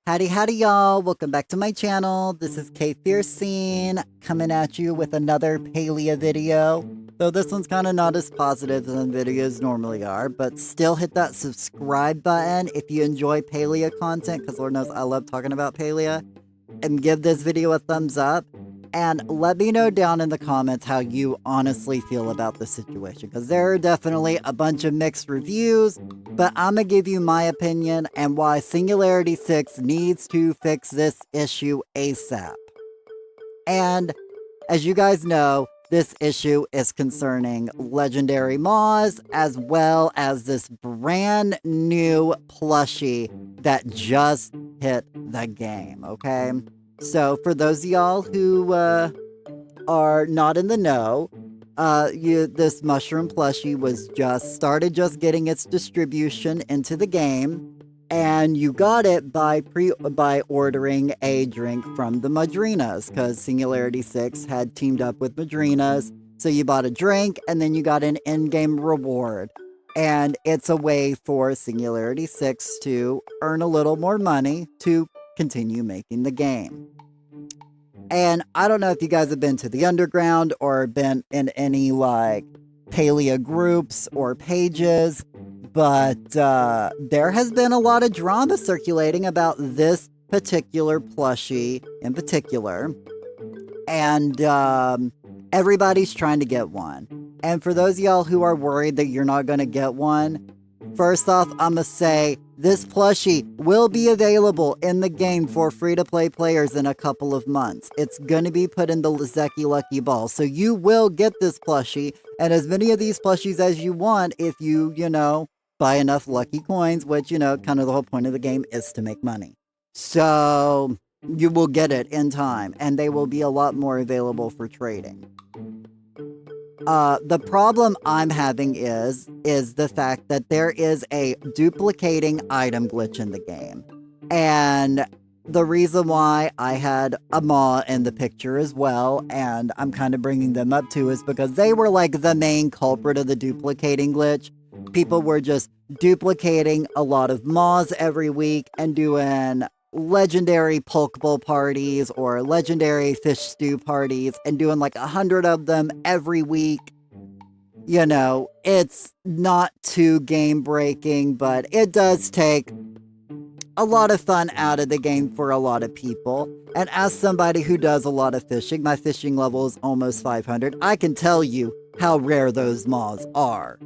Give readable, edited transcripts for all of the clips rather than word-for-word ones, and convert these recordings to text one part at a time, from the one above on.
Howdy y'all, welcome back to my channel. This is K Fiercene coming at you with another Palia video. Though this one's kind of not as positive than videos normally are, but still hit that subscribe button if you enjoy Palia content, because Lord knows I love talking about Palia. And give this video a thumbs up. And let me know down in the comments how you honestly feel about the situation, because there are definitely a bunch of mixed reviews, but I'm going to give you my opinion and why Singularity 6 needs to fix this issue ASAP. And as you guys know, this issue is concerning legendary Moz as well as this brand new plushie that just hit the game, okay? So for those of y'all who are not in the know, this mushroom plushie was started getting its distribution into the game, and you got it by ordering a drink from the Madrinas, because Singularity 6 had teamed up with Madrinas. So you bought a drink and then you got an in-game reward. And it's a way for Singularity 6 to earn a little more money to continue making the game. And I don't know if you guys have been to the underground or been in any like Palia groups or pages, but there has been a lot of drama circulating about this particular plushie in particular. And everybody's trying to get one. And for those of y'all who are worried that you're not going to get one, first off, I'm going to say this plushie will be available in the game for free-to-play players in a couple of months. It's going to be put in the Zeki Lucky Ball. So you will get this plushie, and as many of these plushies as you want if you, buy enough lucky coins, which, kind of the whole point of the game is to make money. So you will get it in time, and they will be a lot more available for trading. The problem I'm having is the fact that there is a duplicating item glitch in the game. And the reason why I had a Maw in the picture as well, and I'm kind of bringing them up too, is because they were like the main culprit of the duplicating glitch. People were just duplicating a lot of Maws every week and doing legendary Pokeball parties or legendary fish stew parties and doing like 100 of them every week. It's not too game breaking, but it does take a lot of fun out of the game for a lot of people. And as somebody who does a lot of fishing, my fishing level is almost 500. I can tell you how rare those Maws are.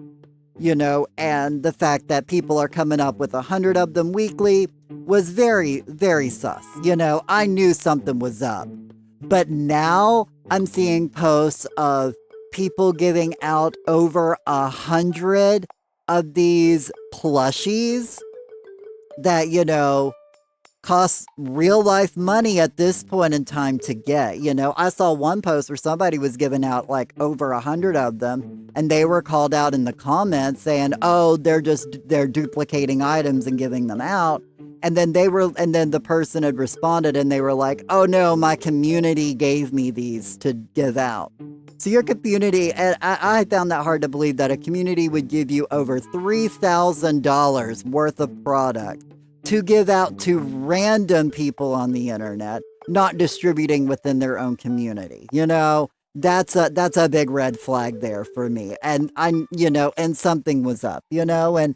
And the fact that people are coming up with 100 of them weekly was very, very sus. I knew something was up. But now I'm seeing posts of people giving out over 100 of these plushies that, cost real life money at this point in time to get. I saw one post where somebody was giving out like over 100 of them, and they were called out in the comments saying, oh, they're duplicating items and giving them out. And then the person had responded and they were like, oh no, my community gave me these to give out. So your community, and I found that hard to believe that a community would give you over $3,000 worth of product to give out to random people on the internet, not distributing within their own community. That's a big red flag there for me. And and something was up, and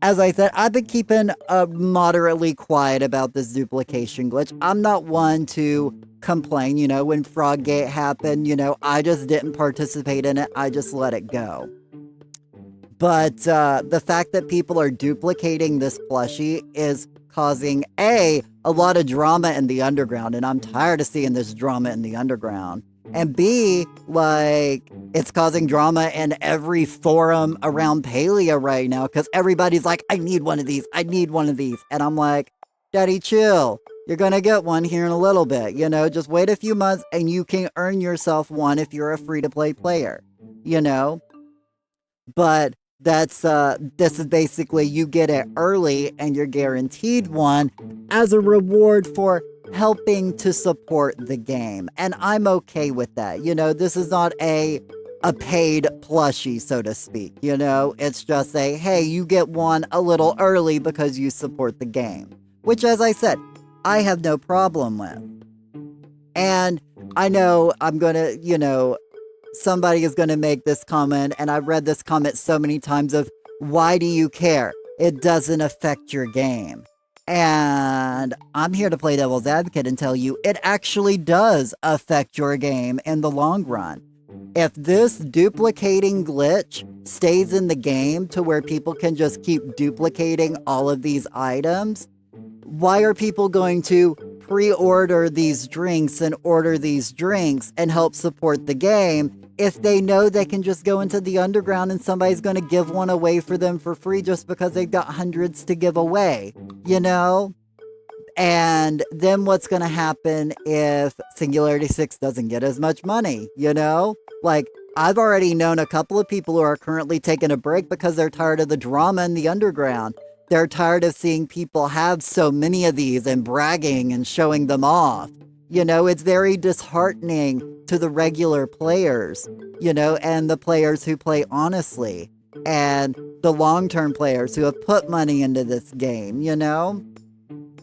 as I said, I've been keeping moderately quiet about this duplication glitch. I'm not one to complain, when Froggate happened, I just didn't participate in it. I just let it go. But the fact that people are duplicating this plushie is causing a lot of drama in the underground, and I'm tired of seeing this drama in the underground. And B, it's causing drama in every forum around Palia right now, because everybody's like, I need one of these, I need one of these. And I'm like, Daddy, chill. You're gonna get one here in a little bit, just wait a few months and you can earn yourself one if you're a free-to-play player, But this is basically you get it early and you're guaranteed one as a reward for helping to support the game. And I'm okay with that. This is not a paid plushie, so to speak. It's just hey, you get one a little early because you support the game. Which, as I said, I have no problem with. And I know I'm going to, somebody is going to make this comment, and I've read this comment so many times of, why do you care? It doesn't affect your game. And I'm here to play devil's advocate and tell you it actually does affect your game in the long run. If this duplicating glitch stays in the game to where people can just keep duplicating all of these items, why are people going to pre-order these drinks and order these drinks and help support the game if they know they can just go into the underground and somebody's going to give one away for them for free just because they've got hundreds to give away, And then what's going to happen if Singularity 6 doesn't get as much money, Like, I've already known a couple of people who are currently taking a break because they're tired of the drama in the underground. They're tired of seeing people have so many of these and bragging and showing them off. It's very disheartening to the regular players, and the players who play honestly, and the long-term players who have put money into this game,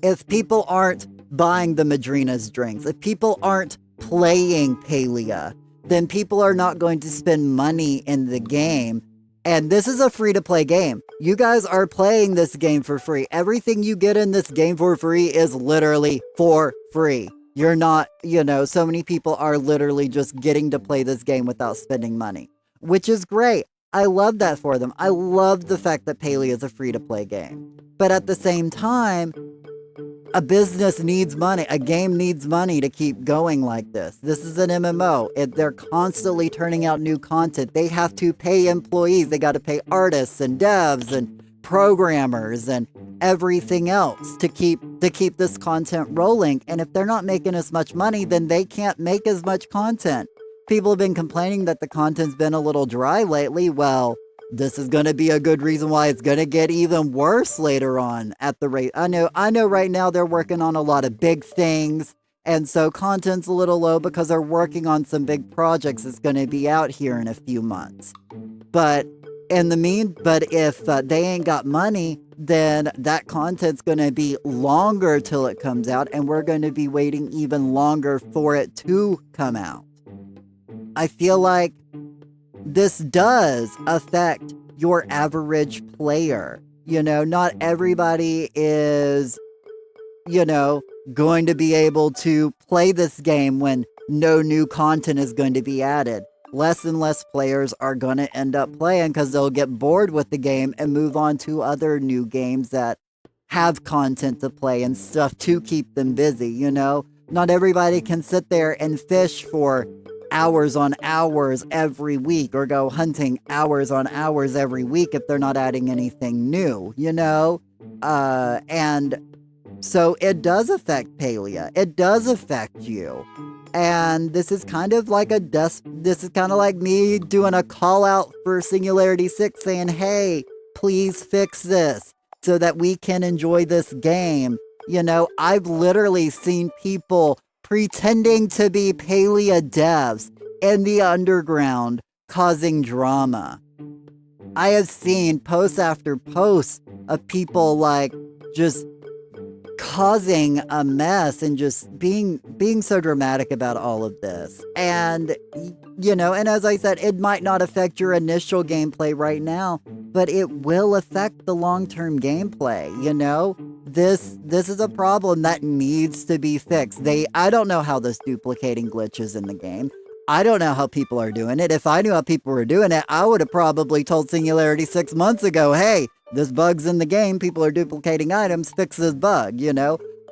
If people aren't buying the Madrina's drinks, if people aren't playing Palia, then people are not going to spend money in the game. And this is a free-to-play game. You guys are playing this game for free. Everything you get in this game for free is literally for free. You're not, so many people are literally just getting to play this game without spending money, which is great. I love that for them. I love the fact that Palia is a free-to-play game. But at the same time, a business needs money. A game needs money to keep going like this. This is an MMO. They're constantly turning out new content. They have to pay employees. They got to pay artists and devs and programmers and everything else to keep this content rolling. And if they're not making as much money, then they can't make as much content. People have been complaining that the content's been a little dry lately. Well, this is going to be a good reason why it's going to get even worse later on at the rate. I know right now they're working on a lot of big things, and so content's a little low because they're working on some big projects that's going to be out here in a few months. But if they ain't got money, then that content's going to be longer till it comes out, and we're going to be waiting even longer for it to come out. I feel like this does affect your average player. Not everybody is, going to be able to play this game when no new content is going to be added. Less and less players are going to end up playing because they'll get bored with the game and move on to other new games that have content to play and stuff to keep them busy, Not everybody can sit there and fish for hours on hours every week or go hunting hours on hours every week if they're not adding anything new, and so it does affect Palia. It does affect you. And this is kind of like this is kind of like me doing a call out for Singularity 6 saying, hey, please fix this so that we can enjoy this game. I've literally seen people pretending to be Palia devs in the underground causing drama. I have seen post after post of people like just causing a mess and just being so dramatic about all of this. And and as I said, it might not affect your initial gameplay right now, but it will affect the long-term gameplay, This is a problem that needs to be fixed. I don't know how this duplicating glitch is in the game. I don't know how people are doing it. If I knew how people were doing it, I would have probably told Singularity 6 months ago, hey, this bug's in the game, people are duplicating items, fix this bug,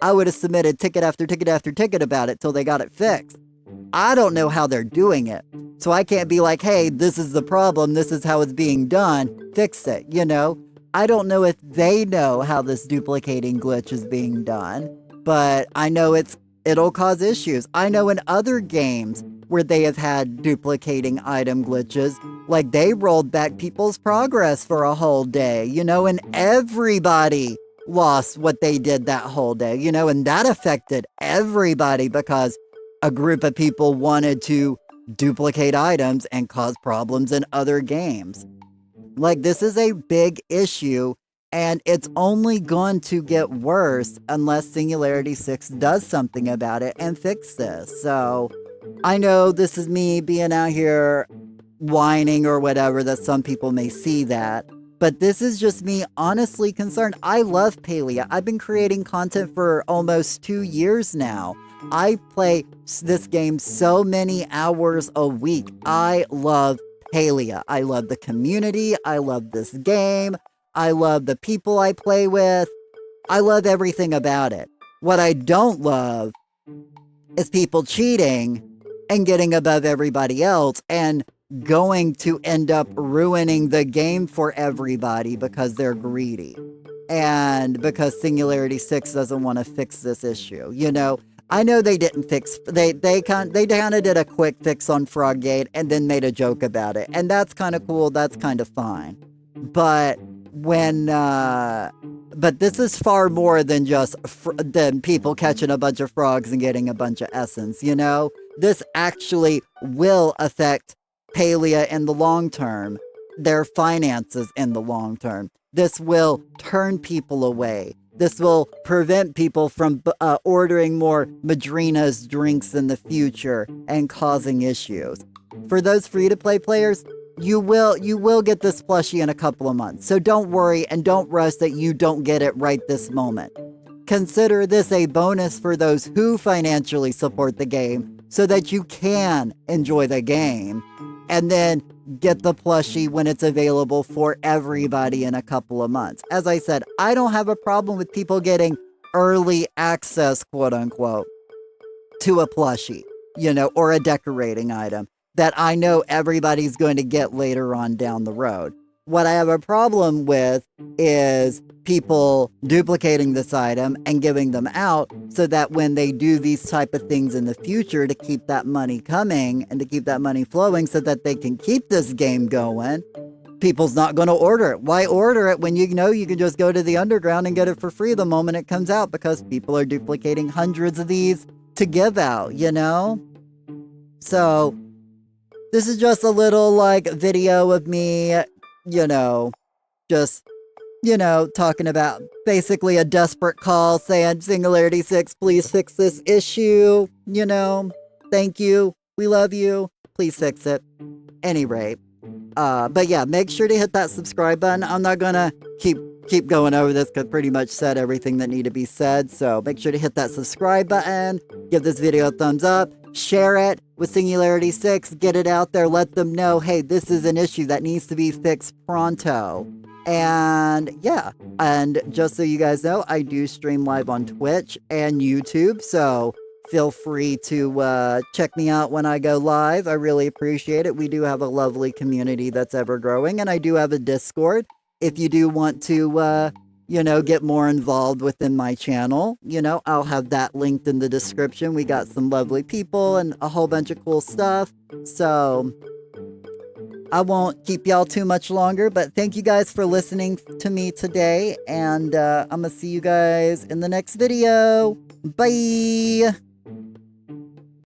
I would have submitted ticket after ticket after ticket about it till they got it fixed. I don't know how they're doing it, so I can't be like, hey, this is the problem, this is how it's being done, fix it, I don't know if they know how this duplicating glitch is being done, but I know it'll cause issues. I know in other games where they have had duplicating item glitches, like they rolled back people's progress for a whole day, and everybody lost what they did that whole day, and that affected everybody because a group of people wanted to duplicate items and cause problems in other games. Like, this is a big issue, And it's only going to get worse unless Singularity 6 does something about it and fix this. So I know this is me being out here whining or whatever, that some people may see that. But this is just me honestly concerned. I love Palia. I've been creating content for almost 2 years now. I play this game so many hours a week. I love Palia. I love the community. I love this game. I love the people I play with. I love everything about it. What I don't love is people cheating and getting above everybody else and going to end up ruining the game for everybody because they're greedy and because Singularity 6 doesn't want to fix this issue. You know, I know they didn't fix, they kind of did a quick fix on Froggate and then made a joke about it, and that's kind of cool, that's kind of fine. But but this is far more than just than people catching a bunch of frogs and getting a bunch of essence, you know? This actually will affect Palia in the long term, their finances in the long term. This will turn people away. This will prevent people from ordering more Madrina's drinks in the future and causing issues. For those free-to-play players, you will get this plushie in a couple of months. So don't worry and don't rush that you don't get it right this moment. Consider this a bonus for those who financially support the game so that you can enjoy the game. And then get the plushie when it's available for everybody in a couple of months. As I said, I don't have a problem with people getting early access, quote unquote, to a plushie, you know, or a decorating item that I know everybody's going to get later on down the road. What I have a problem with is people duplicating this item and giving them out so that when they do these type of things in the future to keep that money coming and to keep that money flowing so that they can keep this game going, people's not going to order it. Why order it when you know you can just go to the underground and get it for free the moment it comes out, because people are duplicating hundreds of these to give out, you know? So this is just a little like video of me, you know, just, you know, talking about basically a desperate call saying, Singularity 6, please fix this issue, you know, thank you, we love you, please fix it. Any rate, but yeah, make sure to hit that subscribe button. I'm not gonna keep going over this because pretty much said everything that need to be said, so make sure to hit that subscribe button, give this video a thumbs up, share it with Singularity 6, get it out there, let them know, hey, this is an issue that needs to be fixed pronto. And yeah, and just so you guys know, I do stream live on Twitch and YouTube, so feel free to check me out when I go live. I really appreciate it. We do have a lovely community that's ever growing, and I do have a Discord if you do want to you know, get more involved within my channel. You know, I'll have that linked in the description. We got some lovely people and a whole bunch of cool stuff. So I won't keep y'all too much longer, but thank you guys for listening to me today. And I'm going to see you guys in the next video. Bye!